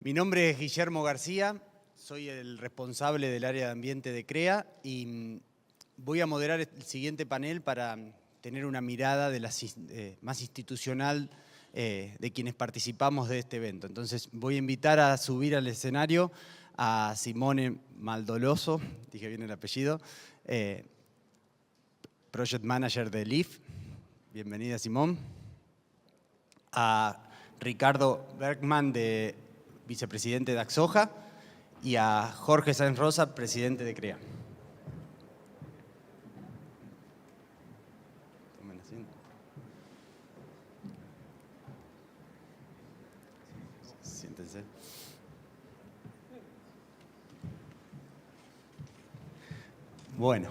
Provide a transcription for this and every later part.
Mi nombre es Guillermo García, soy el responsable del área de ambiente de CREA y voy a moderar el siguiente panel para tener una mirada de más institucional de quienes participamos de este evento. Entonces voy a invitar a subir al escenario a Simone Maldoloso, dije bien el apellido, Project Manager de LIF. Bienvenida, Simón. A Ricardo Bergman, vicepresidente de Axoja, y a Jorge Sáenz Rosa, presidente de CREA. Tomen asiento. Siéntense. Bueno,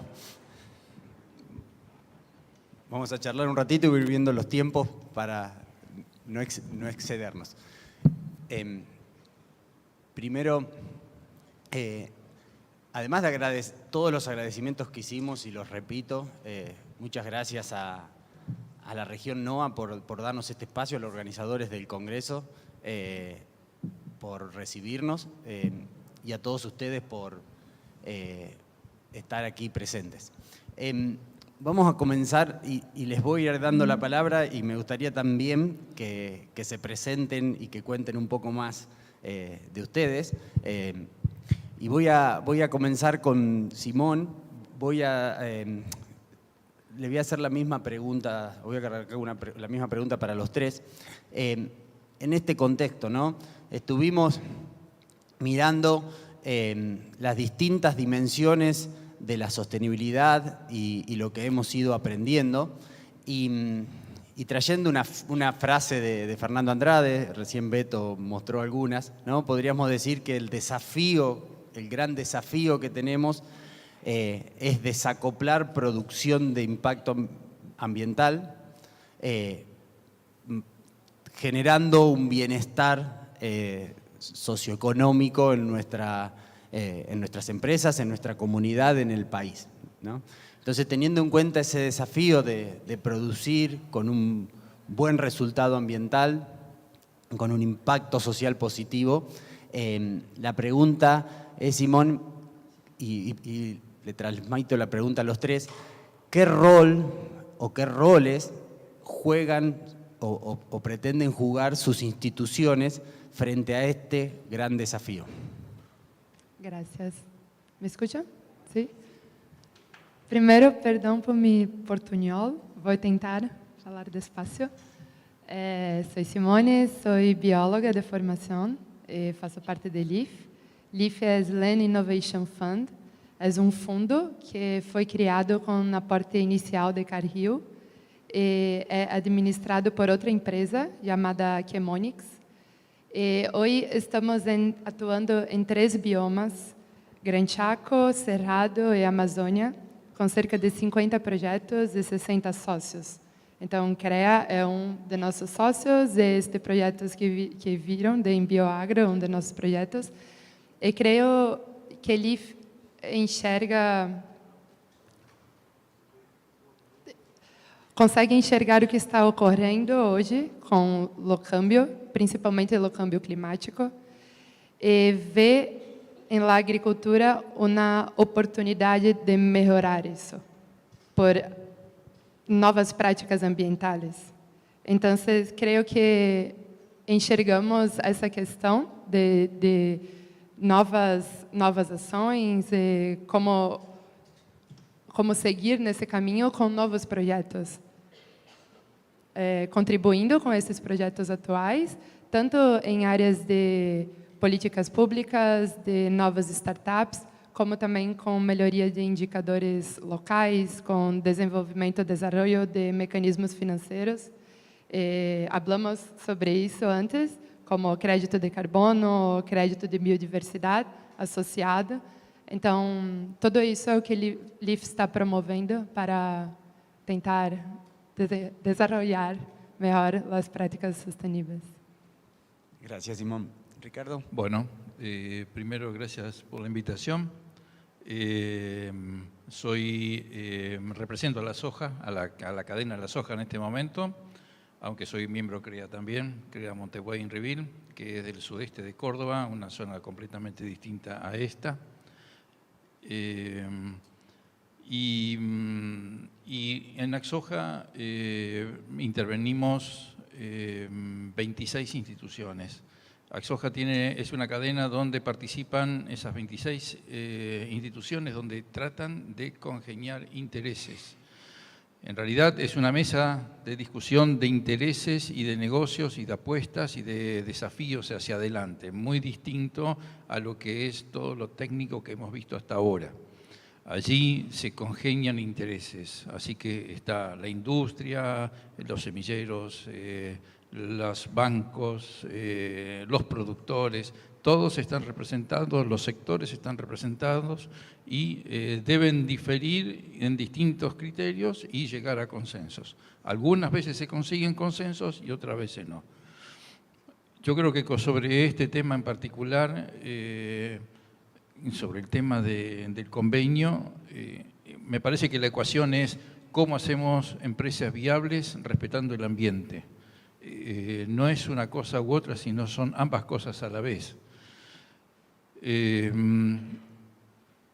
vamos a charlar un ratito y ir viendo los tiempos para no excedernos. Primero, además de todos los agradecimientos que hicimos, y los repito, muchas gracias a la región NOA por darnos este espacio, a los organizadores del Congreso por recibirnos y a todos ustedes por estar aquí presentes. Vamos a comenzar y les voy a ir dando la palabra, y me gustaría también que se presenten y que cuenten un poco más de ustedes. Y voy a comenzar con Simón. Le voy a hacer la misma pregunta, voy a cargar la misma pregunta para los tres. En este contexto, ¿no? Estuvimos mirando las distintas dimensiones de la sostenibilidad y lo que hemos ido aprendiendo, y trayendo una frase de Fernando Andrade, recién Beto mostró algunas, ¿no? Podríamos decir que el gran desafío que tenemos es desacoplar producción de impacto ambiental, generando un bienestar socioeconómico en nuestras empresas, en nuestra comunidad, en el país, ¿no? Entonces, teniendo en cuenta ese desafío de producir con un buen resultado ambiental, con un impacto social positivo, la pregunta es, Simón, y le transmito la pregunta a los tres, ¿qué rol o qué roles juegan o pretenden jugar sus instituciones frente a este gran desafío? Gracias. ¿Me escuchan? Sí. Primeiro, perdão por mi portunhol, vou tentar falar despacio. Sou Simone, sou bióloga de formação, faço parte do LIF. LIF é Land Innovation Fund, é fundo que foi criado com aporte inicial de Cargill e é administrado por outra empresa chamada Chemonix. Hoje estamos atuando em 3 biomas, Gran Chaco, Cerrado e Amazônia, com cerca de 50 projetos e 60 sócios. Então, CREA é de nossos sócios, e este projetos que viram de Bioagro, de nossos projetos. E creio que ele consegue enxergar o que está ocorrendo hoje com o câmbio, principalmente o câmbio climático, e vê na agricultura uma oportunidade de melhorar isso por novas práticas ambientais. Então, creio que enxergamos essa questão de novas ações e como seguir nesse caminho com novos projetos, contribuindo com esses projetos atuais, tanto em áreas de políticas públicas, de novas startups, como também com melhoria de indicadores locais, com desenvolvimento e desenvolvimento de mecanismos financeiros. Falamos sobre isso antes, como crédito de carbono, crédito de biodiversidade associado. Então, tudo isso é o que o LIF está promovendo para tentar desenvolver melhor as práticas sustentáveis. Gracias, Simón. Ricardo. Bueno, primero gracias por la invitación. Represento a la soja, a la cadena de la soja en este momento, aunque soy miembro CREA también, CREA Montevideo Reveal, que es del sudeste de Córdoba, una zona completamente distinta a esta. Y en Axoja intervenimos 26 instituciones. Axoja es una cadena donde participan esas 26 instituciones donde tratan de congeniar intereses. En realidad es una mesa de discusión de intereses y de negocios y de apuestas y de desafíos hacia adelante, muy distinto a lo que es todo lo técnico que hemos visto hasta ahora. Allí se congenian intereses, así que está la industria, los semilleros, los bancos, los productores, todos están representados, los sectores están representados y deben diferir en distintos criterios y llegar a consensos. Algunas veces se consiguen consensos y otras veces no. Yo creo que sobre este tema en particular, sobre el tema del convenio, me parece que la ecuación es cómo hacemos empresas viables respetando el ambiente. No es una cosa u otra, sino son ambas cosas a la vez.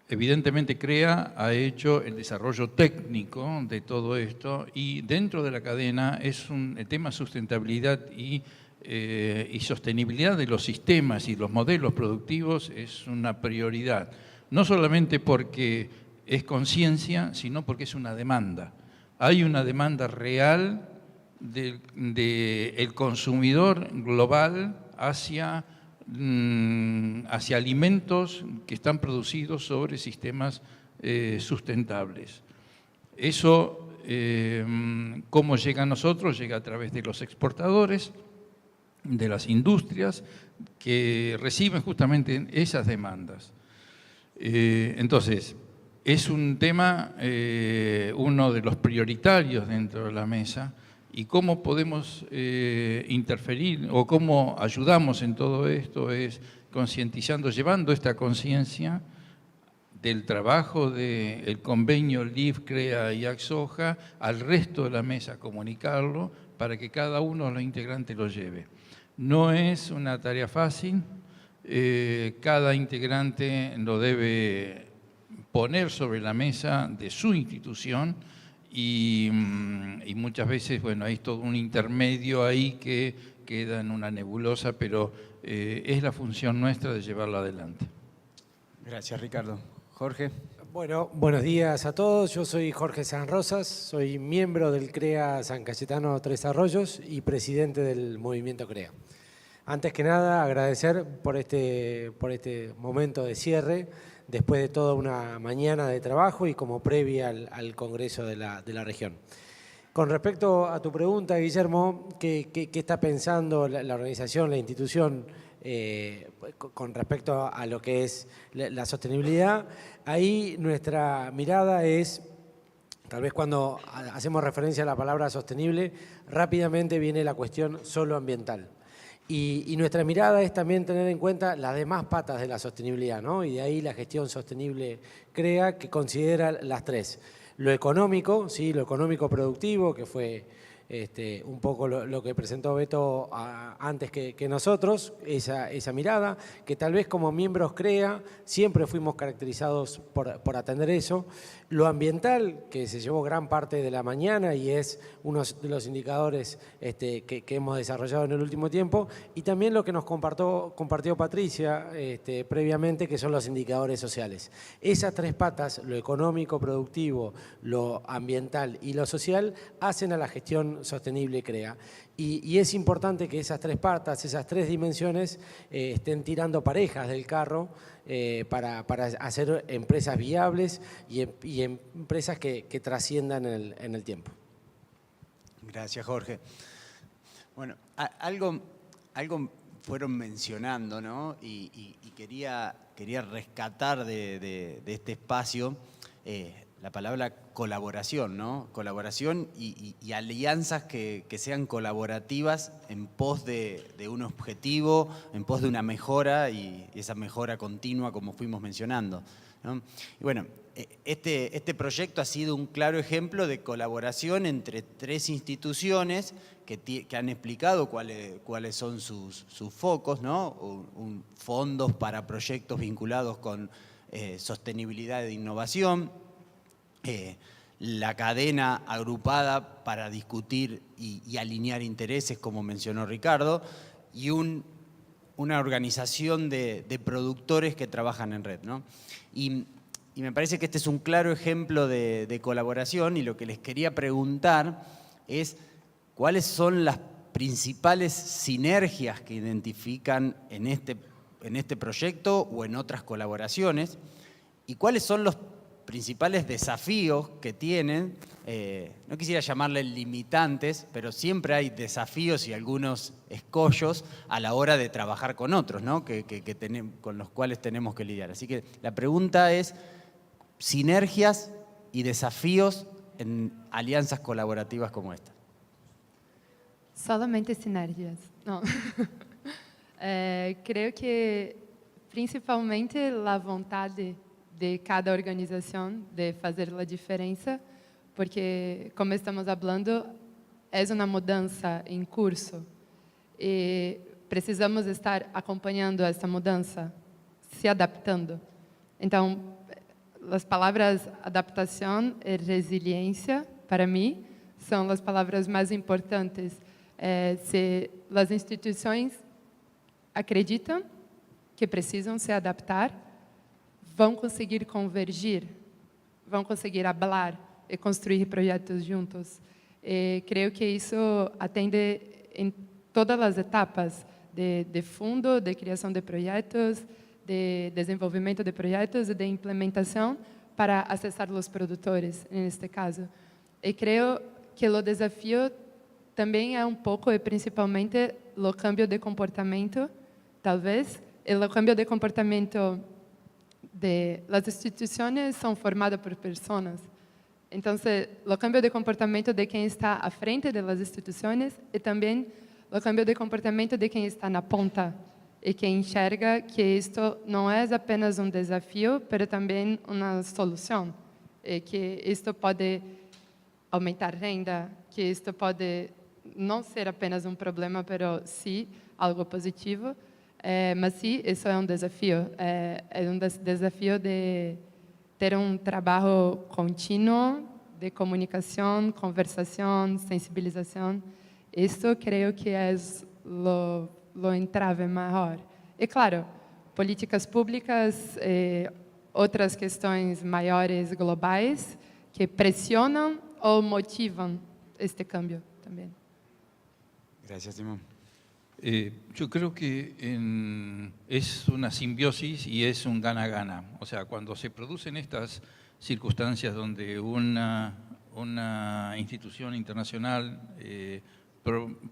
Evidentemente CREA ha hecho el desarrollo técnico de todo esto y dentro de la cadena el tema sustentabilidad y sostenibilidad de los sistemas y los modelos productivos es una prioridad. No solamente porque es conciencia, sino porque es una demanda. Hay una demanda real del consumidor global hacia alimentos que están producidos sobre sistemas sustentables. Eso, ¿cómo llega a nosotros? Llega a través de los exportadores, de las industrias que reciben justamente esas demandas. Entonces, es un tema, uno de los prioritarios dentro de la mesa, y cómo podemos interferir o cómo ayudamos en todo esto es concientizando, llevando esta conciencia del trabajo del convenio LIF, CREA y Axoja al resto de la mesa, comunicarlo para que cada uno de los integrantes lo lleve. No es una tarea fácil, cada integrante lo debe poner sobre la mesa de su institución y muchas veces, bueno, hay todo un intermedio ahí que queda en una nebulosa, pero es la función nuestra de llevarlo adelante. Gracias, Ricardo. Jorge. Bueno, buenos días a todos. Yo soy Jorge San Rosas, soy miembro del CREA San Cayetano Tres Arroyos y presidente del movimiento CREA. Antes que nada, agradecer por este momento de cierre, después de toda una mañana de trabajo y como previa al Congreso de la región. Con respecto a tu pregunta, Guillermo, ¿qué está pensando la organización, la institución con respecto a lo que es la sostenibilidad? Ahí nuestra mirada es, tal vez cuando hacemos referencia a la palabra sostenible, rápidamente viene la cuestión solo ambiental. Y nuestra mirada es también tener en cuenta las demás patas de la sostenibilidad, ¿no? Y de ahí la gestión sostenible CREA, que considera las tres. Lo económico, ¿sí? Lo económico productivo, que fue un poco lo que presentó Beto antes que nosotros, esa mirada, que tal vez como miembros CREA siempre fuimos caracterizados por atender eso. Lo ambiental, que se llevó gran parte de la mañana y es uno de los indicadores que hemos desarrollado en el último tiempo, y también lo que nos compartió Patricia previamente, que son los indicadores sociales. Esas tres patas, lo económico, productivo, lo ambiental y lo social, hacen a la gestión sostenible CREA. Y es importante que esas tres patas, esas tres dimensiones estén tirando parejas del carro para hacer empresas viables y empresas que trasciendan en el tiempo. Gracias, Jorge. Bueno, algo fueron mencionando, ¿no? Y quería rescatar de este espacio la palabra colaboración, ¿no? Colaboración y alianzas que sean colaborativas en pos de un objetivo, en pos de una mejora y esa mejora continua como fuimos mencionando, ¿no? Y bueno, este proyecto ha sido un claro ejemplo de colaboración entre 3 instituciones que han explicado cuáles son sus focos, ¿no? Fondos para proyectos vinculados con sostenibilidad e innovación, la cadena agrupada para discutir y alinear intereses, como mencionó Ricardo, y una organización de productores que trabajan en red, ¿no? Y me parece que este es un claro ejemplo de colaboración, y lo que les quería preguntar es cuáles son las principales sinergias que identifican en este proyecto o en otras colaboraciones, y cuáles son los principales desafíos que tienen, no quisiera llamarle limitantes, pero siempre hay desafíos y algunos escollos a la hora de trabajar con otros, ¿no? Con los cuales tenemos que lidiar. Así que la pregunta es, sinergias y desafíos en alianzas colaborativas como esta. Solamente sinergias. Não. Creio que principalmente a vontade de cada organização de fazer a diferença, porque, como estamos falando, é uma mudança em curso e precisamos estar acompanhando essa mudança, se adaptando. Então, as palavras adaptação e resiliência, para mim, são as palavras mais importantes. Se as instituições acreditam que precisam se adaptar, vão conseguir convergir, vão conseguir falar e construir projetos juntos. E creio que isso atende em todas as etapas de fundo, de criação de projetos, de desenvolvimento de projetos e de implementação para acessar os produtores, neste caso. E creio que o desafio também é pouco e principalmente o câmbio de comportamento, talvez, e o câmbio de comportamento as instituições são formadas por pessoas. Então, o câmbio de comportamento de quem está à frente das instituições e também o câmbio de comportamento de quem está na ponta e que enxerga que isto não é apenas desafio, mas também uma solução, e que isto pode aumentar renda, que isto pode não ser apenas problema, mas sim algo positivo. Mas sim, isso é desafio. É desafio de ter trabalho contínuo de comunicação, conversação, sensibilização. Isso creio que é o entrave maior. E, claro, políticas públicas e outras questões maiores globais que pressionam ou motivam este cambio também. Gracias, Simón. Yo creo que es una simbiosis y es un gana-gana. O sea, cuando se producen estas circunstancias donde una institución internacional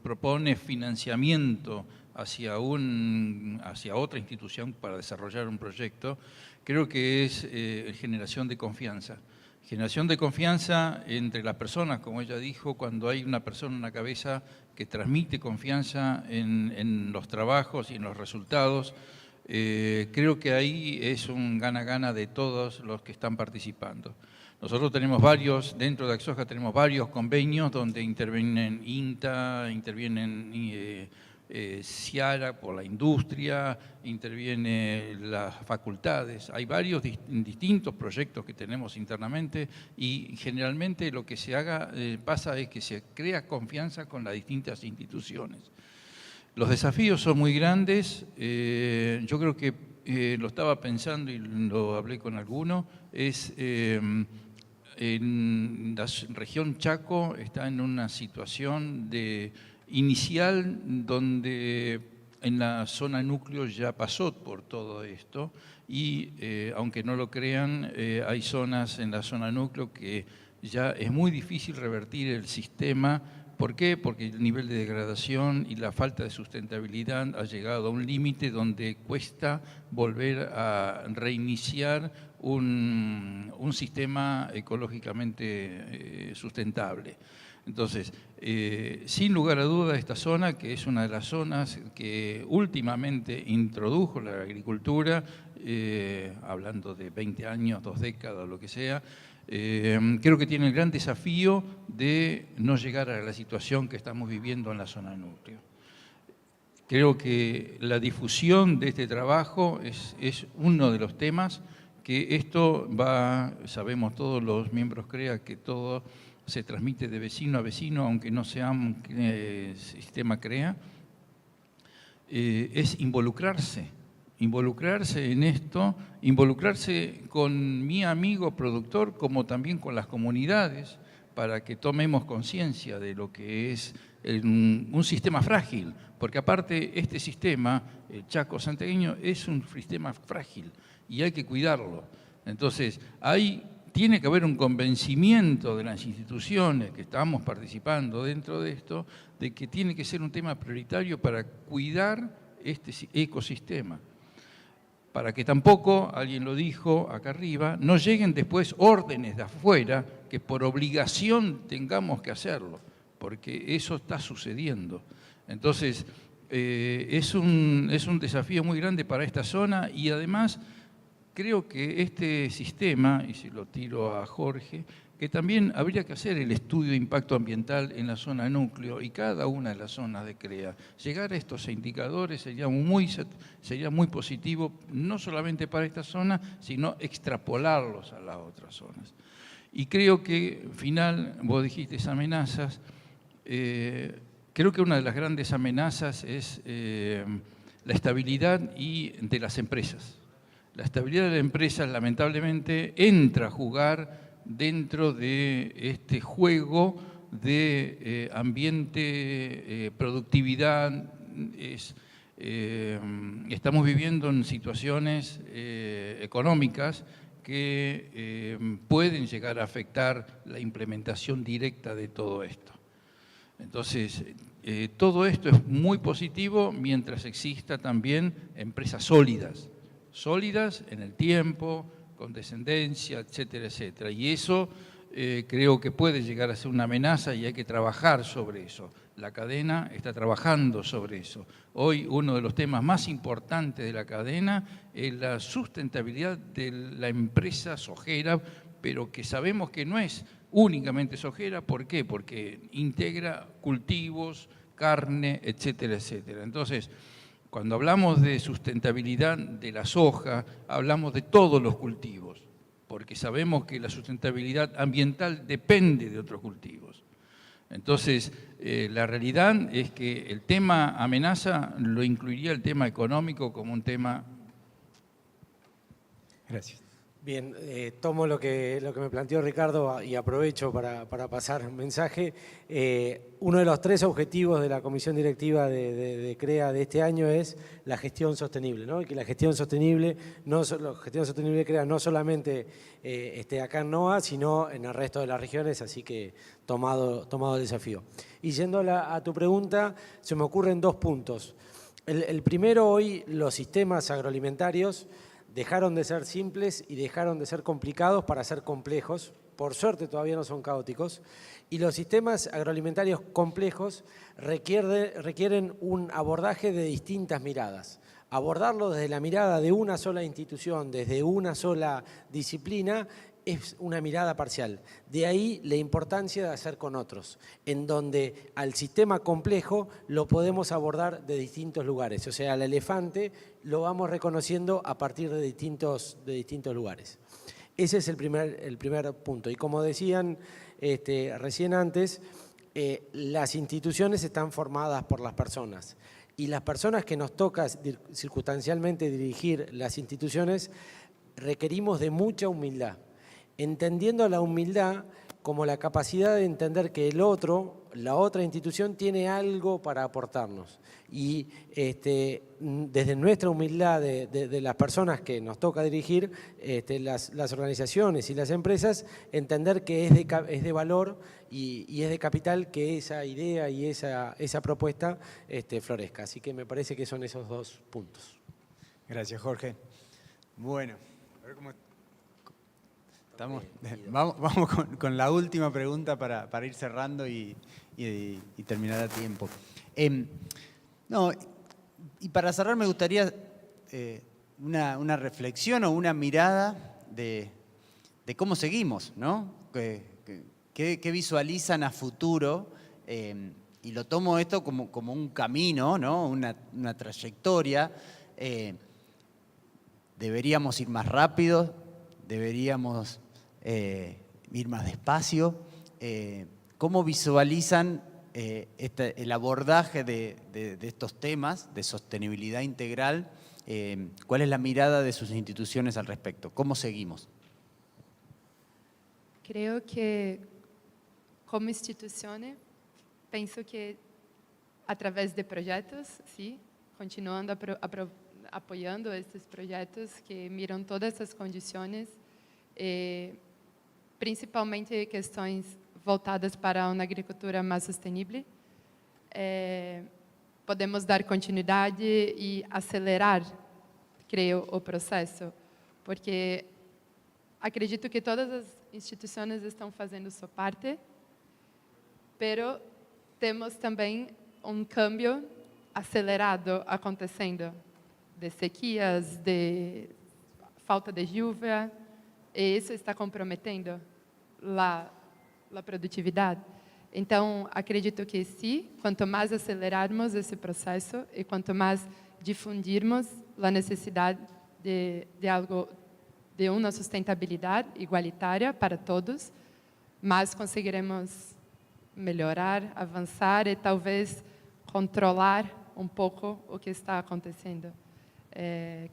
propone financiamiento hacia otra institución para desarrollar un proyecto, creo que es generación de confianza. Generación de confianza entre las personas, como ella dijo, cuando hay una persona en la cabeza que transmite confianza en los trabajos y en los resultados, creo que ahí es un gana-gana de todos los que están participando. Nosotros tenemos dentro de Axoja tenemos varios convenios donde intervienen INTA, intervienen Ciara por la industria, interviene las facultades. Hay varios distintos proyectos que tenemos internamente y generalmente lo que pasa es que se crea confianza con las distintas instituciones. Los desafíos son muy grandes. Yo creo que lo estaba pensando y lo hablé con alguno, en la región Chaco está en una situación inicial donde en la zona núcleo ya pasó por todo esto y aunque no lo crean, hay zonas en la zona núcleo que ya es muy difícil revertir el sistema ¿Por qué? Porque el nivel de degradación y la falta de sustentabilidad ha llegado a un límite donde cuesta volver a reiniciar un sistema ecológicamente sustentable. Entonces, sin lugar a duda, esta zona, que es una de las zonas que últimamente introdujo la agricultura, hablando de 20 años, 2 décadas, lo que sea, creo que tiene el gran desafío de no llegar a la situación que estamos viviendo en la zona núcleo. Creo que la difusión de este trabajo es uno de los temas que esto va, sabemos todos los miembros CREA que todo se transmite de vecino a vecino, aunque no sea un sistema CREA, es involucrarse en esto, involucrarse con mi amigo productor como también con las comunidades para que tomemos conciencia de lo que es un sistema frágil, porque aparte este sistema, el Chaco santiagueño, es un sistema frágil y hay que cuidarlo. Entonces, tiene que haber un convencimiento de las instituciones que estamos participando dentro de esto, de que tiene que ser un tema prioritario para cuidar este ecosistema. Para que tampoco, alguien lo dijo acá arriba, no lleguen después órdenes de afuera que por obligación tengamos que hacerlo, porque eso está sucediendo. Entonces, es un desafío muy grande para esta zona y además creo que este sistema, y si lo tiro a Jorge, que también habría que hacer el estudio de impacto ambiental en la zona núcleo y cada una de las zonas de CREA. Llegar a estos indicadores sería muy positivo, no solamente para esta zona, sino extrapolarlos a las otras zonas. Y creo que, vos dijiste amenazas, creo que una de las grandes amenazas es la estabilidad de las empresas. La estabilidad de las empresas, lamentablemente, entra a jugar dentro de este juego de ambiente, productividad. Estamos viviendo en situaciones económicas que pueden llegar a afectar la implementación directa de todo esto. Entonces, todo esto es muy positivo mientras exista también empresas sólidas en el tiempo, con descendencia, etcétera, etcétera. Y eso creo que puede llegar a ser una amenaza y hay que trabajar sobre eso. La cadena está trabajando sobre eso. Hoy uno de los temas más importantes de la cadena es la sustentabilidad de la empresa sojera, pero que sabemos que no es únicamente sojera. ¿Por qué? Porque integra cultivos, carne, etcétera, etcétera. Entonces, cuando hablamos de sustentabilidad de la soja, hablamos de todos los cultivos, porque sabemos que la sustentabilidad ambiental depende de otros cultivos. Entonces, la realidad es que el tema amenaza lo incluiría el tema económico como un tema. Gracias. Bien, tomo lo que me planteó Ricardo y aprovecho para pasar un mensaje. Uno de los 3 objetivos de la Comisión Directiva de CREA de este año es la gestión sostenible, ¿no? Y que la gestión sostenible de CREA no solamente esté acá en NOA, sino en el resto de las regiones, así que tomado el desafío. Y yendo a tu pregunta, se me ocurren 2 puntos. El primero, hoy los sistemas agroalimentarios dejaron de ser simples y dejaron de ser complicados para ser complejos. Por suerte todavía no son caóticos. Y los sistemas agroalimentarios complejos requieren un abordaje de distintas miradas. Abordarlo desde la mirada de una sola institución, desde una sola disciplina, es una mirada parcial. De ahí la importancia de hacer con otros, en donde al sistema complejo lo podemos abordar de distintos lugares. O sea, al elefante lo vamos reconociendo a partir de distintos lugares. Ese es el primer punto. Y como decían recién antes, las instituciones están formadas por las personas. Y las personas que nos toca circunstancialmente dirigir las instituciones requerimos de mucha humildad. Entendiendo la humildad como la capacidad de entender que el otro, la otra institución, tiene algo para aportarnos. Y desde nuestra humildad de las personas que nos toca dirigir, las organizaciones y las empresas, entender que es de valor y es de capital que esa idea y esa propuesta florezca. Así que me parece que son esos dos puntos. Gracias, Jorge. Bueno, a ver cómo estamos. Vamos con la última pregunta para ir cerrando y terminar a tiempo. No, y para cerrar me gustaría una reflexión o una mirada de cómo seguimos, ¿no? ¿Qué visualizan a futuro? Y lo tomo esto como un camino, ¿no? Una trayectoria. Deberíamos ir más rápido, deberíamos ir más despacio. ¿Cómo visualizan el abordaje de estos temas de sostenibilidad integral? ¿Cuál es la mirada de sus instituciones al respecto? ¿Cómo seguimos? Creo que, como instituição, penso que, através de projetos, sim, continuando apoiando esses projetos que miram todas essas condições, principalmente questões voltadas para uma agricultura mais sustentável, podemos dar continuidade e acelerar, creio, o processo, porque acredito que todas as instituições estão fazendo sua parte, pero temos também câmbio acelerado acontecendo, de sequias, de falta de chuva, e isso está comprometendo a produtividade. Então, acredito que sim, quanto mais acelerarmos esse processo e quanto mais difundirmos a necessidade de algo, de uma sustentabilidade igualitária para todos, mais conseguiremos melhorar, avançar e talvez controlar um pouco o que está acontecendo.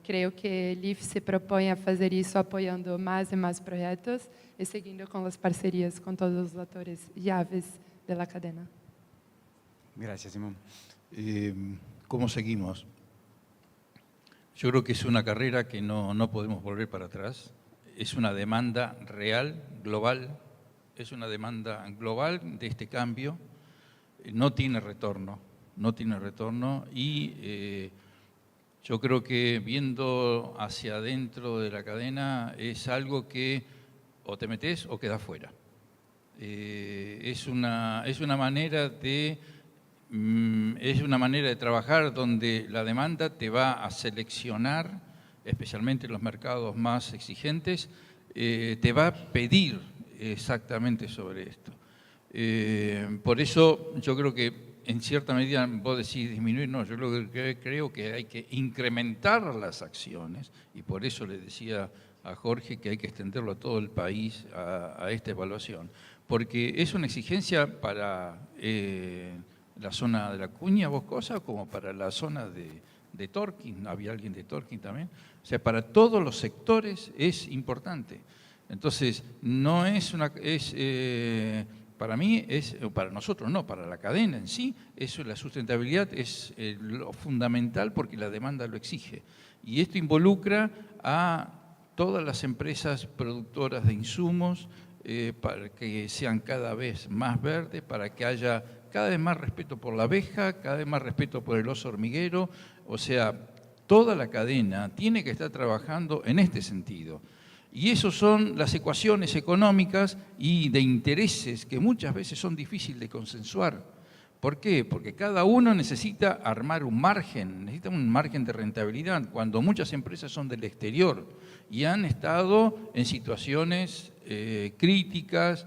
Creio que LIF se propõe a fazer isso apoiando mais e mais projetos e seguindo com as parcerias com todos os atores chaves da cadena. Gracias, Simón. ¿Cómo seguimos? Yo creo que es una carrera que no podemos volver para atrás. Es una demanda real, global. Es una demanda global de este cambio. No tiene retorno. No tiene retorno y yo creo que viendo hacia adentro de la cadena es algo que o te metes o quedas fuera. Es una manera de trabajar donde la demanda te va a seleccionar, especialmente en los mercados más exigentes, te va a pedir exactamente sobre esto. Por eso yo creo que en cierta medida vos decís disminuir, no, yo creo que hay que incrementar las acciones y por eso le decía a Jorge que hay que extenderlo a todo el país a esta evaluación, porque es una exigencia para la zona de la Cuña, Boscosa, como para la zona de Torquín, había alguien de Torquín también, o sea, para todos los sectores es importante. Entonces, no es una... para mí, para nosotros no, para la cadena en sí, la sustentabilidad es lo fundamental porque la demanda lo exige. Y esto involucra a todas las empresas productoras de insumos para que sean cada vez más verdes, para que haya cada vez más respeto por la abeja, cada vez más respeto por el oso hormiguero. O sea, toda la cadena tiene que estar trabajando en este sentido. Y eso son las ecuaciones económicas y de intereses que muchas veces son difíciles de consensuar. ¿Por qué? Porque cada uno necesita armar un margen, necesita un margen de rentabilidad, cuando muchas empresas son del exterior y han estado en situaciones críticas,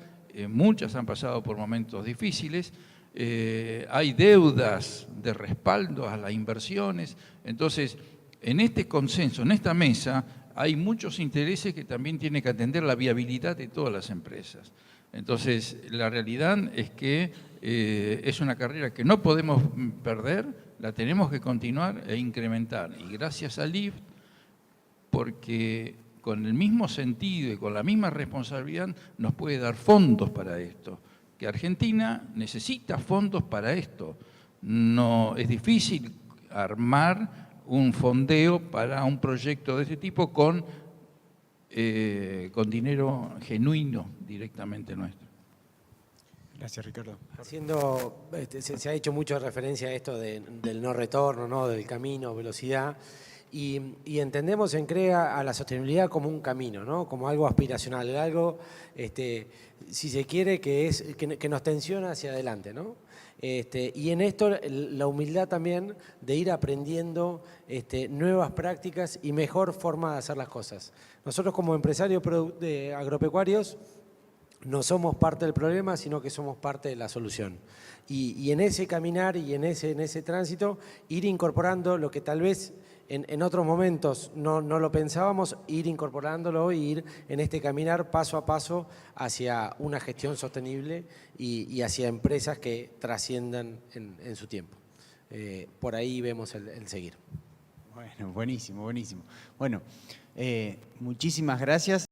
muchas han pasado por momentos difíciles, hay deudas de respaldo a las inversiones. Entonces, en este consenso, en esta mesa, hay muchos intereses que también tiene que atender la viabilidad de todas las empresas. Entonces, la realidad es que es una carrera que no podemos perder, la tenemos que continuar e incrementar. Y gracias a LIF, porque con el mismo sentido y con la misma responsabilidad nos puede dar fondos para esto. Que Argentina necesita fondos para esto. No, es difícil armar un fondeo para un proyecto de este tipo con dinero genuino directamente nuestro. Gracias, Ricardo. Se ha hecho mucha referencia a esto del no retorno, ¿no? Del camino, velocidad, y entendemos en CREA a la sostenibilidad como un camino, ¿no? Como algo aspiracional, algo, si se quiere, que nos tensiona hacia adelante, ¿no? Y en esto la humildad también de ir aprendiendo nuevas prácticas y mejor forma de hacer las cosas. Nosotros como empresarios agropecuarios no somos parte del problema, sino que somos parte de la solución. Y en ese caminar y en ese tránsito, ir incorporando lo que tal vez en otros momentos no lo pensábamos, ir incorporándolo e ir en este caminar paso a paso hacia una gestión sostenible y hacia empresas que trasciendan en su tiempo. Por ahí vemos el seguir. Bueno, buenísimo, buenísimo. Bueno, muchísimas gracias.